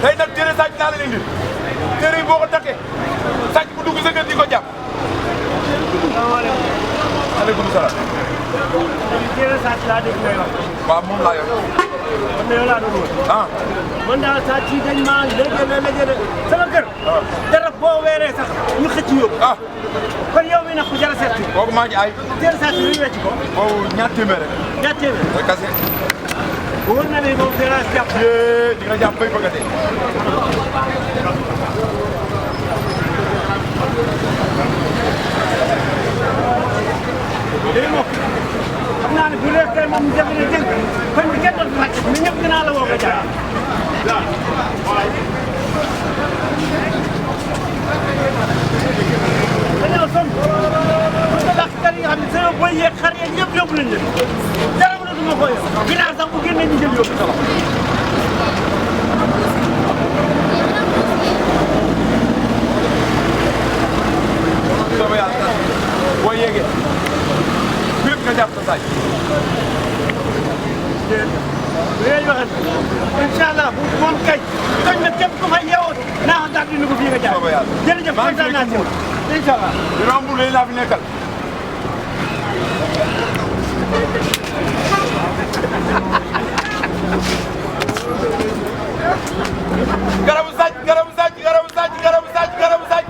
tey nag téere sàcc naa la indi téere yi boo ko takkee sàcc bu dugg sa kër di ko jàpp. aleykum salaam. téere sàcc laa dégg ngay wax. waaw moom laa yor. man de yow laa doon wër. ah. man daal sàcc yi dañ maa léegi sama kër. dara boo weeree sax ñu xëcc yóbbu. ah. kon yow mi nag ku jar a seet. kooku maa ngi ay. téere sàcc bi ñu wecc ko. boobu ñaar téeméer rek. ñaar téeméer. mooy kase. wóor na ne moom dinaa si jàpp. di nga jàpp bay bëgg a dee. léegi moom xam naa ne bu lekkee moom jafe na jëng kon bi kenn dootu wàcc mais ñëpp dinaa la woo nga jaar. dañoo sonn parce que làkkat yi nga xam ne sama boy yeeg xar yeeg ñëpp yóbbu nañ leen dara mënatuma ko yor ginaar sax bu génnee ñu jël yóbbu sama. soo yàlla boo yeegee fépp nga jàpp sa saay. léegi waxati incha allah moom kay koñ na képp ku fay yeewoo naa ko gàddu ko fii nga jaar. jërëjëf kontaan naa ci yow incha allah. romb léegi laa fi nekkal. garabu sàcc garabu sàcc garabu sàcc garabu sàcc garabu sàcc.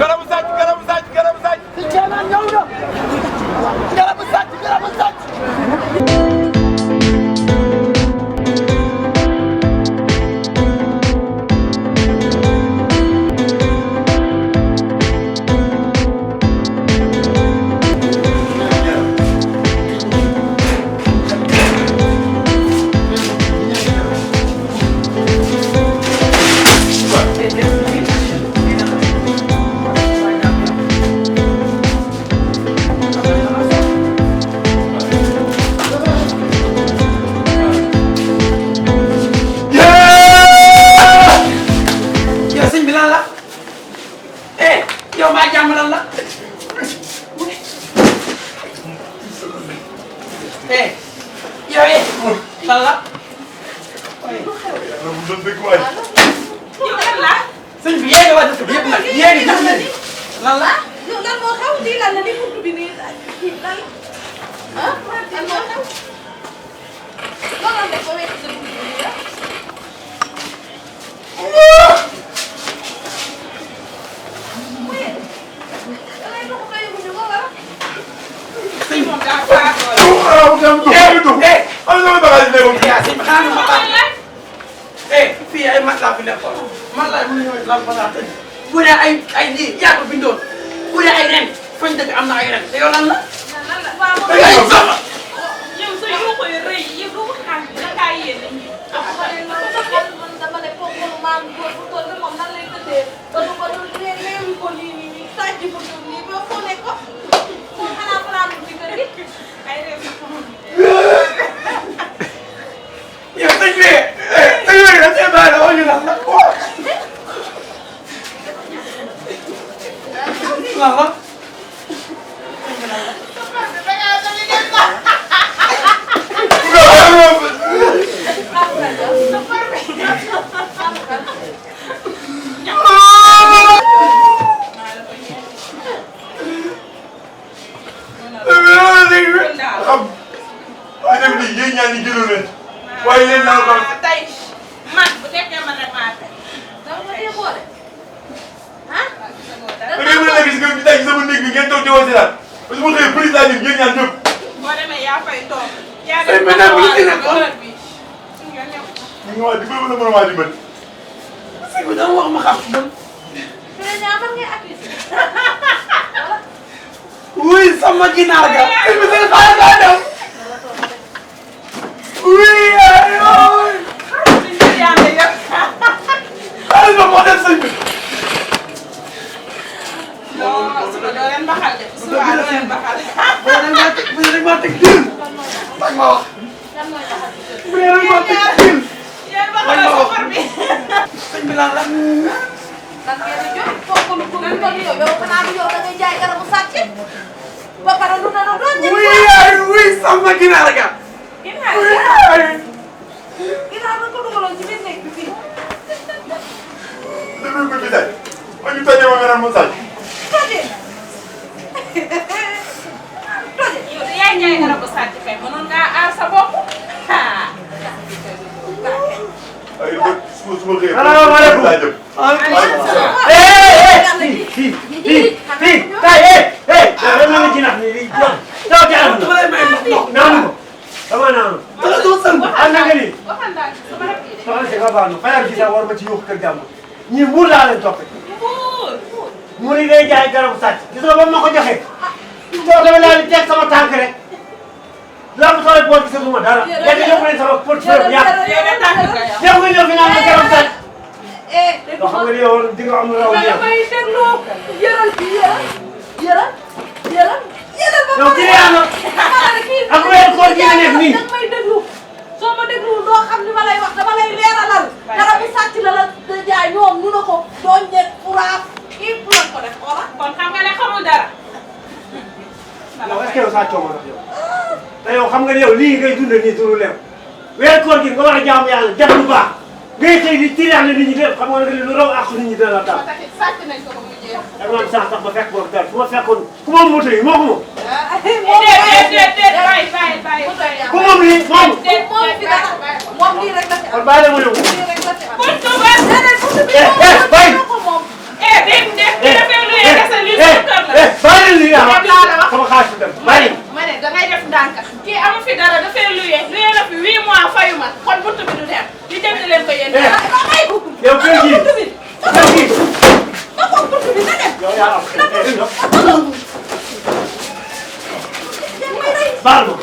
garabu sàcc garabu sàcc garabu sàcc. si Thiel ñëw na. garabu sàcc garabu sàcc. yow maa jàmm lan la yow lan la. sëñ bi yéen a waa dëkk bi yëpp nag yéen a jox leen lan la. lan moo xew lii lan la ni buntu bi nii lan ah lan moo xew loolu def ba wécc sa buntu bi nii la. sëñ moom daa faa fii ay matelas fi nekkoon matelas yi mënuñoo lal basaar tëj bu dee ay lii yaa ko bindoon bu dee ay ren fañ dëkk am na ay ren te yow lan la. yow sa yuuxu yu rëy yi du xam da ngaa yéene ñi. man dama ne foog moom maam góor bu toll moom nan lay tëddee ba du ko léegi ko nii sàcc bu tudd nii ba foo ne ko moom xanaa fanaan ci kër gi ay réew yow sëñ bi dañ see bàyyi la ñu lan la lan la. waaye leen naa ko. tey man bu nekkee man rek maa tey. dama ko dee boole. ah. da ngay mën a gis nga tey sama néeg bi ngeen toog di woo si daal parce que bu xëyee police laa jëm ngeen ñaan ñëpp. boo demee yaa fay toog. yaa say ménage bu ñu si nekkoon bi. ñu ngi wax dimbali wala mënuma dimbali. sëñ bi dama wax ma xam. président man ngay accusé. wuy sama ginaar ga. sëñ bi sëñ Ba daa dem. oui ayoo. xaaral ma moo def sëñ bi. non suba doo leen baxal de. suba doo leen baxal. bu dee rek maa teg diir. bañ ma wax. bu dee rek maa teg diir. yéen baxal la safar bi. sëñ bi lan la. lan ngeen di jot foofu lu ko yow xanaa du yow da ngay jaay garabu sàcc ba pare lu ne la doon wuy sama ginaar ga. ginaar xanaa nga ko dugaloon ci biir néeg bi fii. déglu ko bi tey ma ñu tojee ma nga naan mu sàcc. tojee tojee. yow de yaay ñaay nga ko sàcc kay mënoon ngaa aar sa bopp. ay bët su ma xëyee. salaamaaleykum laa jëm. fii kay dama la ci nax ni lii taw ci am dama lay may ndox naanu ko dama naanu dama doo sant am na nga ni waxal naa ci sama rakk yi de. soxna si nga baal ma fayal gi sax war ma ci yóbbu kër jàmm ñii mbuur laa leen toppee Mbuur. mu ni day jaay garabu sàcc gis nga ba ma ko joxee soo demee daal di teg sama tànk rek laa ma soxla poche bi gisatuma dara léegi yóbbu leen sama portefeuille yàq yow de tànk nga yow. yow nga ñëw fi naan ma garabu sàcc dégg loo xam nga ni yow di nga am raw nga yow damay déglu yëral bi yëral ba yow kii yaa ak weer koor gi nga nekk nii danga may déglu soo ma dégluwul doo xam li ma lay wax dama lay leeralal dara bi sàcc la la jaay ñoom nu na ko doo ñett furaaf kii lan ko def xoola kon xam nga ne xamul dara yow est-ce que yow sàccoo ma nag yow te yow xam nga ni yow lii ngay dundee nii turu leew weer koor gi nga war a jaamu yàlla def lu baax ngay tey di tiraale nit ñi lépp xam nga ne lu raw àq nit ñi dina la taal. sàcc nañ ko ba mu jeex da nga am sax ba fekk boobu daal fu ma fekkoon ku moom moto yi moo ko moom. ku moom lii moom. moom lii rek la fi kon bàyyi la ma yóbbu. lii rek la fi am. bàyyi lii sama xaalis bi dem bàyyi. ma ne dangay def ndànk kii amu fi dara dafay luye la fi 8 mois fayu ma kon buntu bi du dem li jënd leen ko yéen. yow kër gii kër gii. yow yaa am baal ma